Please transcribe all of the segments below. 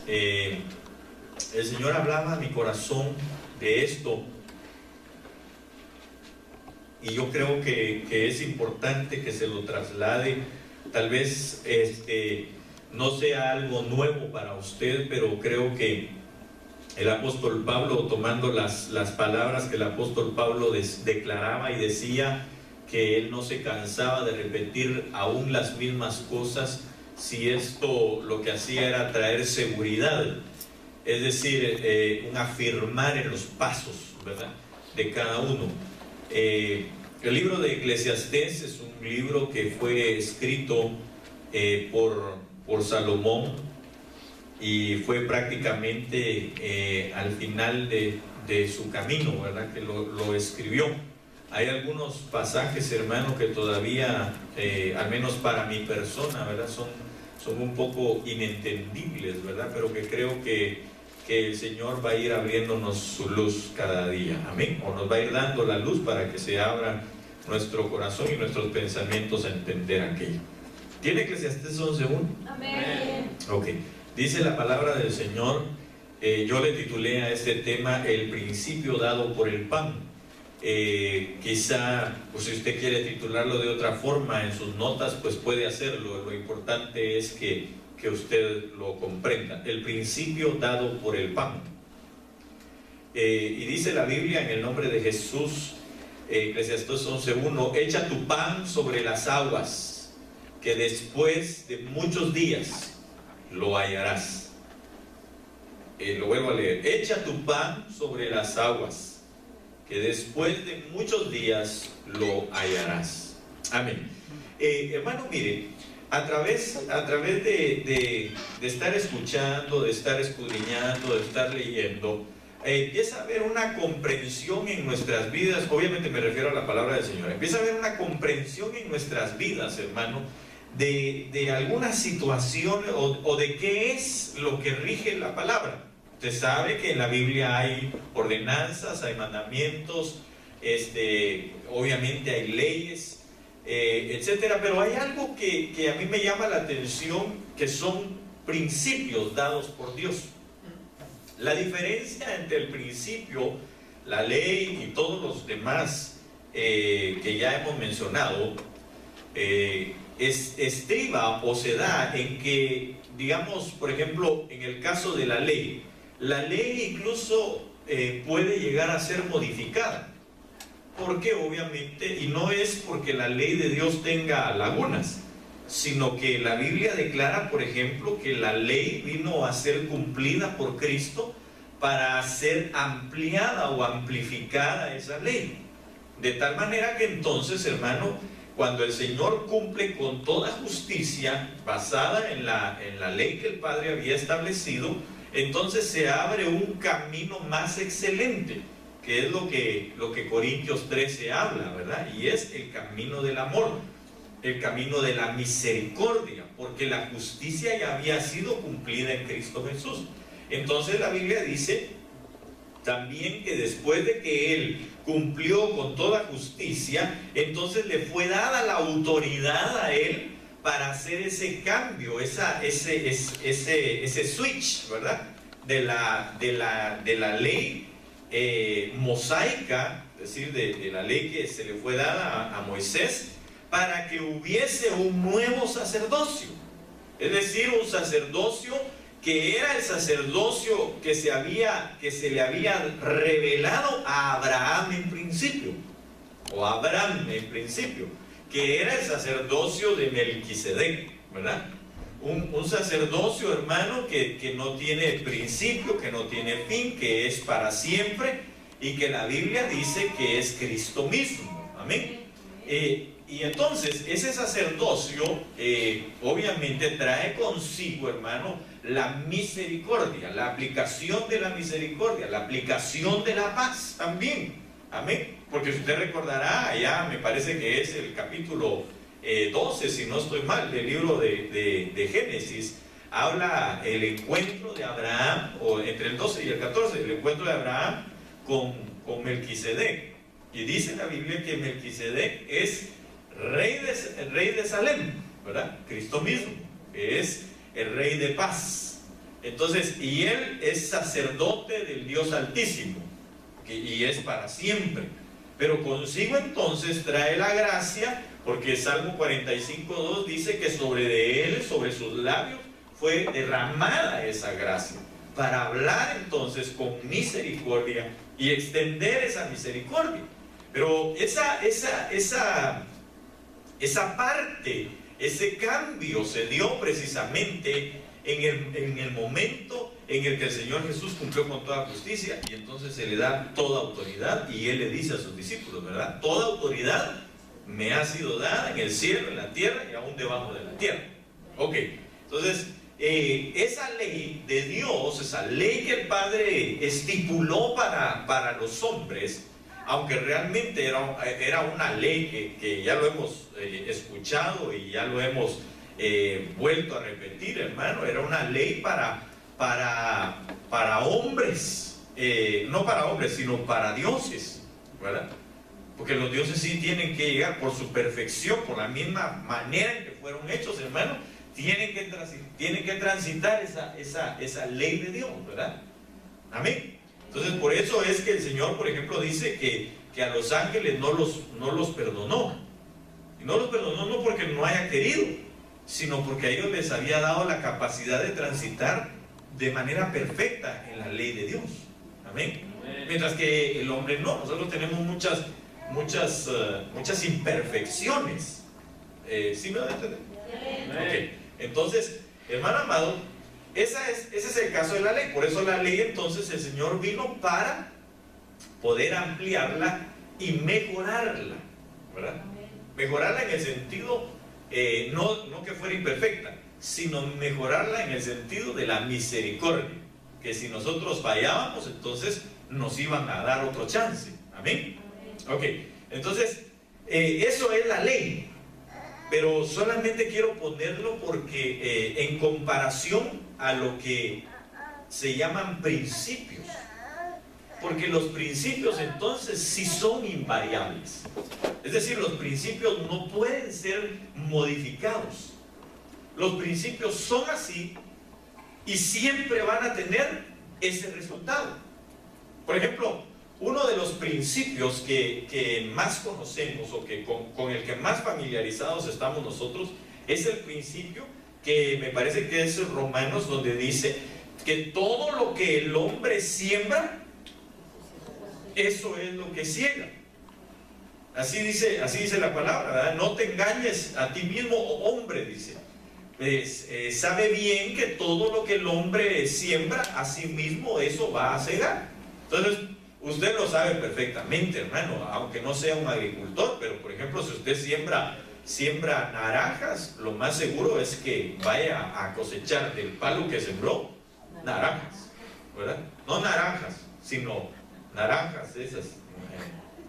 el Señor hablaba a mi corazón de esto, y yo creo que es importante que se lo traslade. Tal vez no sea algo nuevo para usted, pero creo que el apóstol Pablo, tomando las palabras que el apóstol Pablo declaraba y decía que él no se cansaba de repetir aún las mismas cosas, si esto lo que hacía era traer seguridad, es decir, un afirmar en los pasos, ¿verdad?, de cada uno. El libro de Eclesiastés es un libro que fue escrito por Salomón, y fue prácticamente al final de su camino, ¿verdad?, que lo escribió. Hay algunos pasajes, hermano, que todavía, al menos para mi persona, ¿verdad?, son un poco inentendibles, ¿verdad?, pero que creo que el Señor va a ir abriéndonos su luz cada día, amén, o nos va a ir dando la luz para que se abra nuestro corazón y nuestros pensamientos a entender aquello. ¿Tiene Eclesiastés 11:1? Amén. Ok, dice la palabra del Señor. Yo le titulé a este tema el principio dado por el pan. Quizá, pues, si usted quiere titularlo de otra forma en sus notas, pues puede hacerlo. Lo importante es que usted lo comprenda. El principio dado por el pan. Y dice la Biblia en el nombre de Jesús, Eclesiastés 11:1: echa tu pan sobre las aguas, que después de muchos días lo hallarás. Lo vuelvo a leer: echa tu pan sobre las aguas, que después de muchos días lo hallarás. Amén. Hermano, mire, a través de estar escuchando, de estar escudriñando, de estar leyendo, empieza a haber una comprensión en nuestras vidas. Obviamente me refiero a la palabra del Señor. Empieza a haber una comprensión en nuestras vidas, hermano, de alguna situación o de qué es lo que rige la palabra. Usted sabe que en la Biblia hay ordenanzas, hay mandamientos, obviamente hay leyes, etcétera, pero hay algo que a mí me llama la atención, que son principios dados por Dios. La diferencia entre el principio, la ley y todos los demás que ya hemos mencionado, estriba o se da en que, digamos, por ejemplo, en el caso de la ley incluso puede llegar a ser modificada. Porque obviamente, y no es porque la ley de Dios tenga lagunas, sino que la Biblia declara, por ejemplo, que la ley vino a ser cumplida por Cristo para ser ampliada o amplificada esa ley. De tal manera que entonces, hermano, cuando el Señor cumple con toda justicia basada en la ley que el Padre había establecido, entonces se abre un camino más excelente, que es lo que Corintios 13 habla, ¿verdad? Y es el camino del amor, el camino de la misericordia, porque la justicia ya había sido cumplida en Cristo Jesús. Entonces la Biblia dice también que después de que Él cumplió con toda justicia, entonces le fue dada la autoridad a Él para hacer ese cambio, ese switch, ¿verdad?, de la ley mosaica, es decir, de la ley que se le fue dada a Moisés, para que hubiese un nuevo sacerdocio. Es decir, un sacerdocio que era el sacerdocio que se le había revelado a Abraham en principio, o a Abraham en principio, que era el sacerdocio de Melquisedec, ¿verdad? Un sacerdocio, hermano, que no tiene principio, que no tiene fin, que es para siempre, y que la Biblia dice que es Cristo mismo. Amén. Y entonces ese sacerdocio obviamente trae consigo, hermano, la misericordia, la aplicación de la misericordia, la aplicación de la paz también. Amén. Porque si usted recordará, allá me parece que es el capítulo 12, si no estoy mal, del libro de Génesis, habla el encuentro de Abraham, o entre el 12 y el 14, el encuentro de Abraham con Melquisedec. Y dice la Biblia que Melquisedec es el rey de Salem, ¿verdad? Cristo mismo, que es el rey de paz. Entonces, y él es sacerdote del Dios Altísimo, y es para siempre. Pero consigo entonces trae la gracia, porque Salmo 45:2 dice que sobre de él, sobre sus labios, fue derramada esa gracia, para hablar entonces con misericordia y extender esa misericordia. Pero esa parte, ese cambio se dio precisamente en el momento en el que el Señor Jesús cumplió con toda justicia, y entonces se le da toda autoridad, y Él le dice a sus discípulos, ¿verdad? Toda autoridad me ha sido dada en el cielo, en la tierra y aún debajo de la tierra. Ok, entonces esa ley de Dios, esa ley que el Padre estipuló para los hombres, aunque realmente era una ley que ya lo hemos escuchado y ya lo hemos vuelto a repetir, hermano, era una ley para hombres, no para hombres, sino para dioses, ¿verdad? Porque los dioses sí tienen que llegar por su perfección, por la misma manera en que fueron hechos, hermano, tienen que transitar esa ley de Dios, ¿verdad? Amén. Entonces, por eso es que el Señor, por ejemplo, dice que a los ángeles no los perdonó. Y no los perdonó no porque no haya querido, sino porque a ellos les había dado la capacidad de transitar de manera perfecta en la ley de Dios. Amén. Mientras que el hombre no. Nosotros tenemos muchas imperfecciones. ¿Sí me van a entender? Okay. Entonces, hermano amado, ese es el caso de la ley. Por eso la ley, entonces, el Señor vino para poder ampliarla y mejorarla, ¿verdad? Mejorarla en el sentido, no que fuera imperfecta, sino mejorarla en el sentido de la misericordia, que si nosotros fallábamos, entonces nos iban a dar otro chance. Amén. Ok, entonces eso es la ley, pero solamente quiero ponerlo porque en comparación a lo que se llaman principios, porque los principios entonces sí son invariables, es decir, los principios no pueden ser modificados. Los principios son así y siempre van a tener ese resultado. Por ejemplo, uno de los principios que más conocemos o que con el que más familiarizados estamos nosotros es el principio que me parece que es Romanos, donde dice que todo lo que el hombre siembra, eso es lo que ciega. Así dice la palabra, ¿verdad? No te engañes a ti mismo, hombre, dice. Sabe bien que todo lo que el hombre siembra, a sí mismo eso va a cegar. Entonces, usted lo sabe perfectamente, hermano, aunque no sea un agricultor, pero por ejemplo, si usted siembra naranjas, lo más seguro es que vaya a cosechar del palo que sembró naranjas, ¿verdad? No naranjas, sino naranjas esas.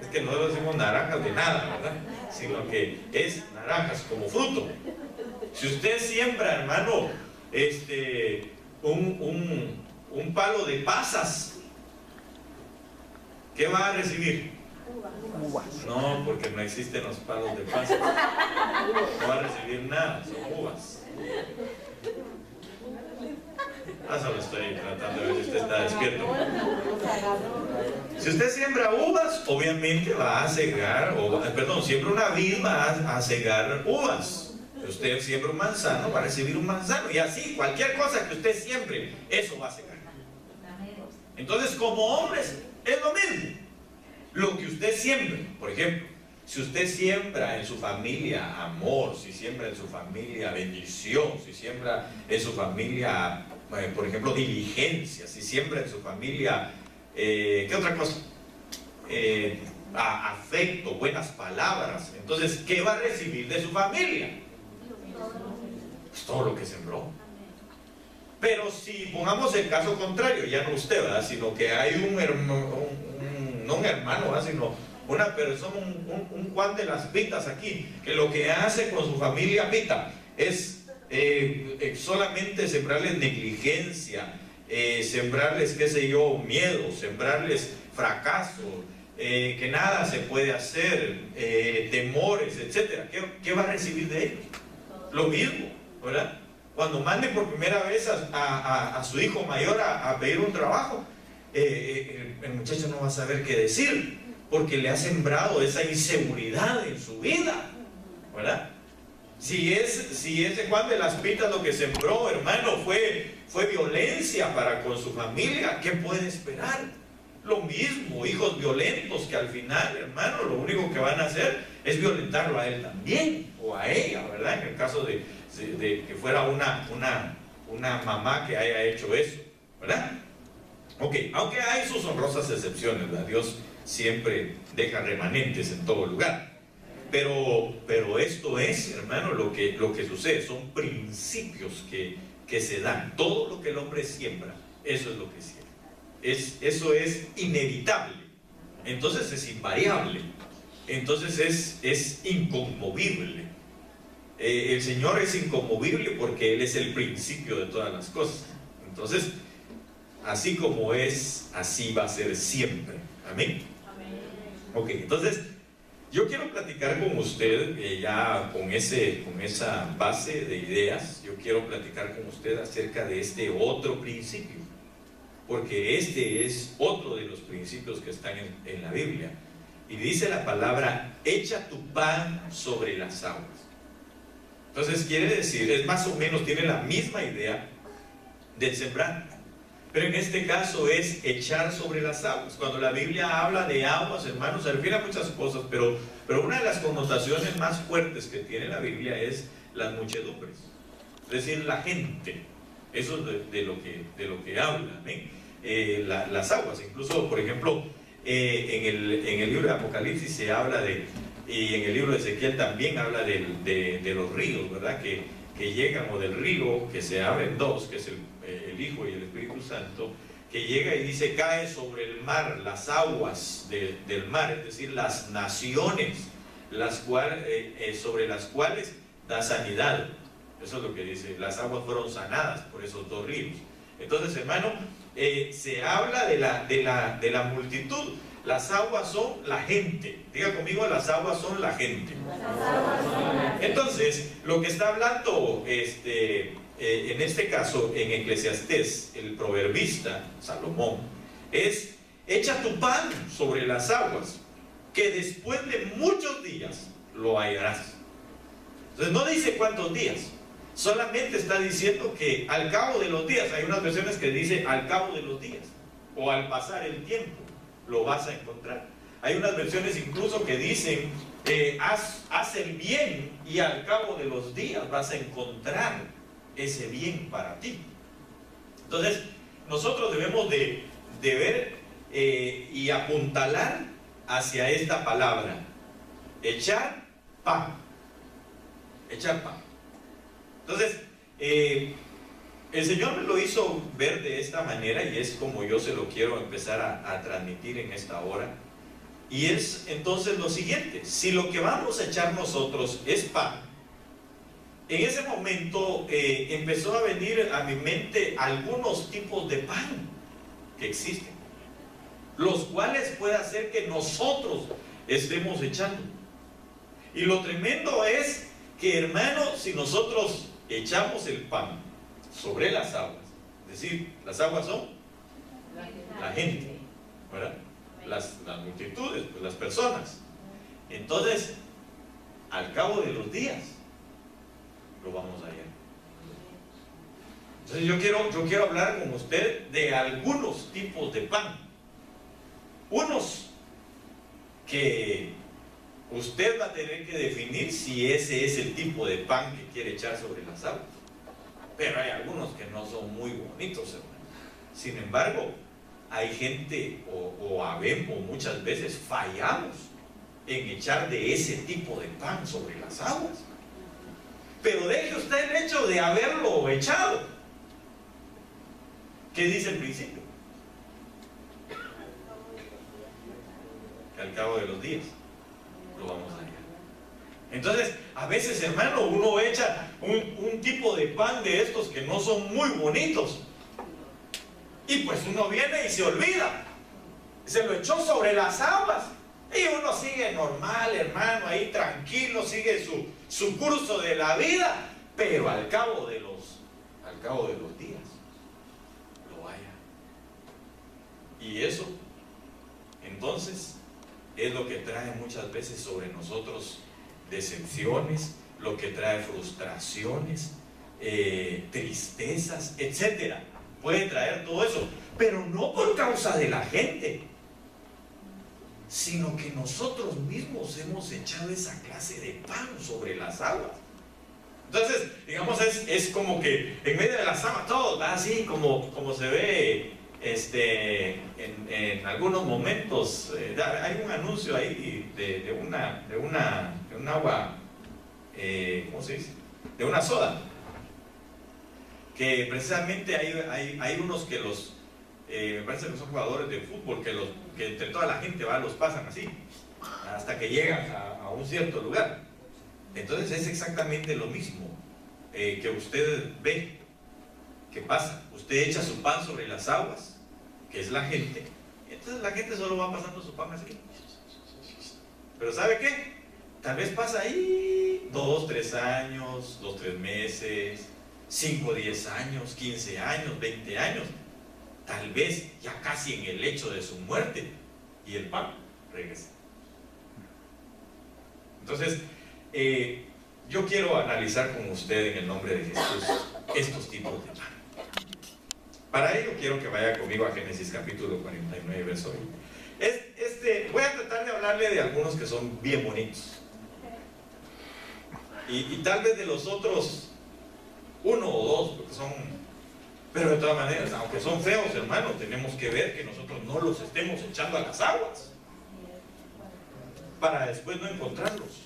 Es que no decimos naranjas de nada, ¿verdad? Sino que es naranjas como fruto. Si usted siembra, hermano, un palo de pasas, ¿qué va a recibir? Uvas. No, porque no existen los palos de pasas. No va a recibir nada, son uvas. Solo estoy tratando de ver si usted está despierto. Si usted siembra uvas, obviamente va a cegar, siembra una vid, va a cegar uvas. Si usted siembra un manzano, va a recibir un manzano. Y así, cualquier cosa que usted siembre, eso va a cegar. Entonces, como hombres, es lo mismo. Lo que usted siembre, por ejemplo, si usted siembra en su familia amor, si siembra en su familia bendición, si siembra en su familia, por ejemplo, diligencia, si siembra en su familia, ¿qué otra cosa? Afecto, buenas palabras. Entonces, ¿qué va a recibir de su familia? Pues todo lo que sembró. Pero si pongamos el caso contrario, ya no usted, ¿verdad? Sino que hay no un hermano, ¿verdad? Sino una persona, un Juan de las Pitas aquí, que lo que hace con su familia Pita es solamente sembrarles negligencia, sembrarles, qué sé yo, miedo, sembrarles fracaso, que nada se puede hacer, temores, etc. ¿Qué va a recibir de ellos? Lo mismo, ¿verdad? Cuando mande por primera vez a su hijo mayor a pedir un trabajo, el muchacho no va a saber qué decir, porque le ha sembrado esa inseguridad en su vida, ¿verdad? Si ese Juan de las Pitas lo que sembró, hermano, fue violencia para con su familia, ¿qué puede esperar? Lo mismo, hijos violentos que al final, hermano, lo único que van a hacer es violentarlo a él también, o a ella, ¿verdad? En el caso de que fuera una mamá que haya hecho eso, ¿verdad? Ok, aunque hay sus honrosas excepciones, ¿verdad? Dios siempre deja remanentes en todo lugar. Pero esto es, hermano, lo que sucede, son principios que se dan. Todo lo que el hombre siembra, eso es lo que siembra. Eso es inevitable. Entonces es invariable. Entonces es inconmovible. El Señor es inconmovible porque Él es el principio de todas las cosas. Entonces, así como es, así va a ser siempre. Amén. Ok, entonces yo quiero platicar con usted, ya con esa base de ideas, yo quiero platicar con usted acerca de este otro principio, porque este es otro de los principios que están en la Biblia. Y dice la palabra, echa tu pan sobre las aguas. Entonces quiere decir, es más o menos, tiene la misma idea del sembrar, pero en este caso es echar sobre las aguas. Cuando la Biblia habla de aguas, hermanos, se refiere a muchas cosas, pero una de las connotaciones más fuertes que tiene la Biblia es las muchedumbres, es decir, la gente. Eso es de lo que habla, ¿eh? Las aguas. Incluso, por ejemplo, en el libro de Apocalipsis se habla y en el libro de Ezequiel también habla de los ríos, ¿verdad? Que llegan, o del río que se abren dos, que es el Hijo y el Espíritu Santo, que llega y dice, cae sobre el mar, las aguas del mar, es decir, las naciones, sobre las cuales da sanidad. Eso es lo que dice, las aguas fueron sanadas por esos dos ríos. Entonces, hermano, se habla de la multitud. Las aguas son la gente. Diga conmigo, las aguas son la gente. Entonces, lo que está hablando en este caso, en Eclesiastés, el proverbista Salomón, es: echa tu pan sobre las aguas, que después de muchos días lo hallarás. Entonces no dice cuántos días, solamente está diciendo que al cabo de los días. Hay unas versiones que dice al cabo de los días, o al pasar el tiempo lo vas a encontrar. Hay unas versiones incluso que dicen haz el bien y al cabo de los días vas a encontrar ese bien para ti. Entonces nosotros debemos de ver y apuntalar hacia esta palabra: echar pan. Echar pan. Entonces el Señor me lo hizo ver de esta manera, y es como yo se lo quiero empezar a transmitir en esta hora. Y es entonces lo siguiente: si lo que vamos a echar nosotros es pan, en ese momento empezó a venir a mi mente algunos tipos de pan que existen, los cuales puede hacer que nosotros estemos echando. Y lo tremendo es que, hermano, si nosotros echamos el pan sobre las aguas, es decir, las aguas son la gente, ¿verdad? Las multitudes, pues las personas. Entonces, al cabo de los días lo vamos a hallar. Entonces yo quiero hablar con usted de algunos tipos de pan. Unos que usted va a tener que definir si ese es el tipo de pan que quiere echar sobre las aguas. Pero hay algunos que no son muy bonitos, hermano. Sin embargo, hay gente, o habemos muchas veces, fallamos en echar de ese tipo de pan sobre las aguas. Pero deje usted el hecho de haberlo echado. ¿Qué dice el principio? Que al cabo de los días lo vamos a hallar. Entonces, a veces, hermano, uno echa un tipo de pan de estos que no son muy bonitos, y pues uno viene y se olvida, se lo echó sobre las aguas, y uno sigue normal, hermano, ahí tranquilo, sigue su curso de la vida. Pero al cabo de cabo de los días lo haya. Y eso, entonces, es lo que trae muchas veces sobre nosotros decepciones, lo que trae frustraciones, tristezas, etcétera. Puede traer todo eso, pero no por causa de la gente, sino que nosotros mismos hemos echado esa clase de pan sobre las aguas. Entonces, digamos, es como que en medio de las aguas, todo va así como se ve en algunos momentos. Hay un anuncio ahí de un agua, ¿cómo se dice? De una soda, que precisamente hay unos que me parece que son jugadores de fútbol, que entre toda la gente los pasan así, hasta que llegan a un cierto lugar. Entonces es exactamente lo mismo que usted ve que pasa. Usted echa su pan sobre las aguas, que es la gente, entonces la gente solo va pasando su pan así. Pero ¿sabe qué? Tal vez pasa ahí 2, 3 años, 2, 3 meses, 5, 10 años, 15 años, 20 años, tal vez ya casi en el lecho de su muerte, y el pan regresa. Entonces, yo quiero analizar con usted en el nombre de Jesús estos tipos de pan. Para ello quiero que vaya conmigo a Génesis capítulo 49, verso 20. Voy a tratar de hablarle de algunos que son bien bonitos. Y tal vez de los otros, 1 o 2, porque son... Pero de todas maneras, aunque son feos, hermanos, tenemos que ver que nosotros no los estemos echando a las aguas, para después no encontrarlos.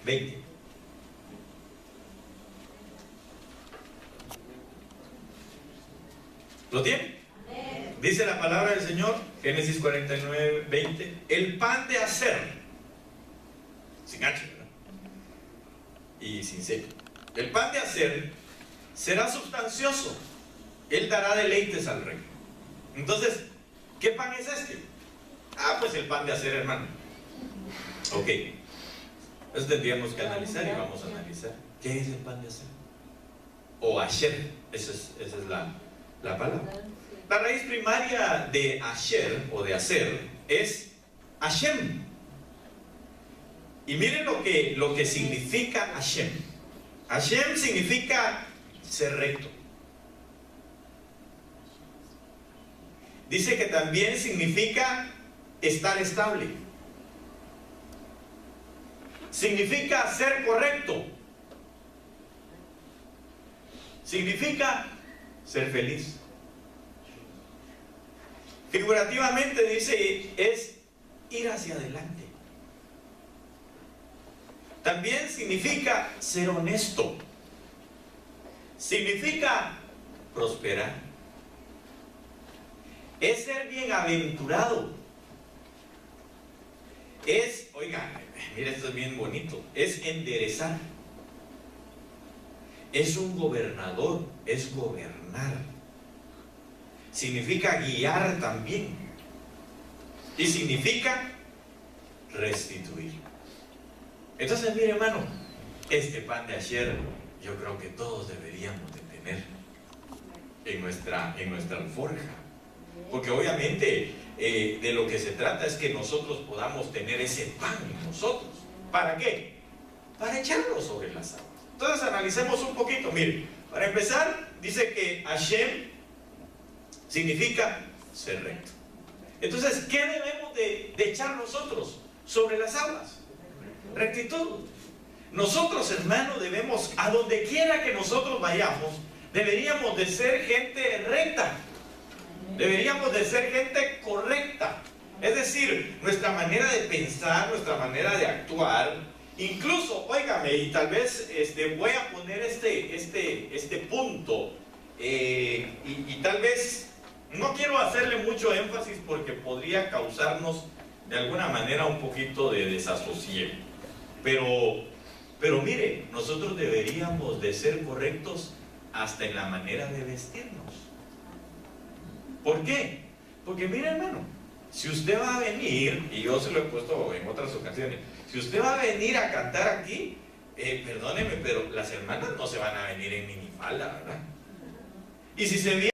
20. ¿Lo tiene? Dice la palabra del Señor, Génesis 49, 20, el pan de Aser, sin H, ¿verdad? Y sin C. El pan de Aser será sustancioso, él dará deleites al rey. Entonces, ¿qué pan es este? Pues el pan de Aser, hermano. Ok, eso tendríamos que analizar y vamos a analizar. ¿Qué es el pan de Aser? O Asher, esa es la palabra. La raíz primaria de Asher o de Aser es Hashem. Y miren lo que significa Hashem. Hashem significa ser recto. Dice que también significa estar estable. Significa ser correcto. Significa ser feliz. Figurativamente dice, es ir hacia adelante. También significa ser honesto. Significa prosperar. Es ser bienaventurado. Oiga, mira, esto es bien bonito. Es enderezar. Es un gobernador, es gobernar. Significa guiar también. Y significa restituir. Entonces, mire, hermano, este pan de Asher yo creo que todos deberíamos de tener en nuestra alforja. Porque obviamente de lo que se trata es que nosotros podamos tener ese pan en nosotros. ¿Para qué? Para echarlo sobre las aguas. Entonces analicemos un poquito. Mire, para empezar, dice que Hashem significa ser recto. Entonces, ¿qué debemos de echar nosotros sobre las aguas? Rectitud. Nosotros, hermanos, debemos, a donde quiera que nosotros vayamos, deberíamos de ser gente recta. Deberíamos de ser gente correcta. Es decir, nuestra manera de pensar, nuestra manera de actuar. Incluso, óigame, y tal vez voy a poner este punto, y tal vez no quiero hacerle mucho énfasis porque podría causarnos de alguna manera un poquito de desasosiego. Pero mire, nosotros deberíamos de ser correctos hasta en la manera de vestirnos. ¿Por qué? Porque mire, hermano, si usted va a venir, y yo se lo he puesto en otras ocasiones, si usted va a venir a cantar aquí, perdóneme, pero las hermanas no se van a venir en minifalda, ¿verdad? Y si se vienen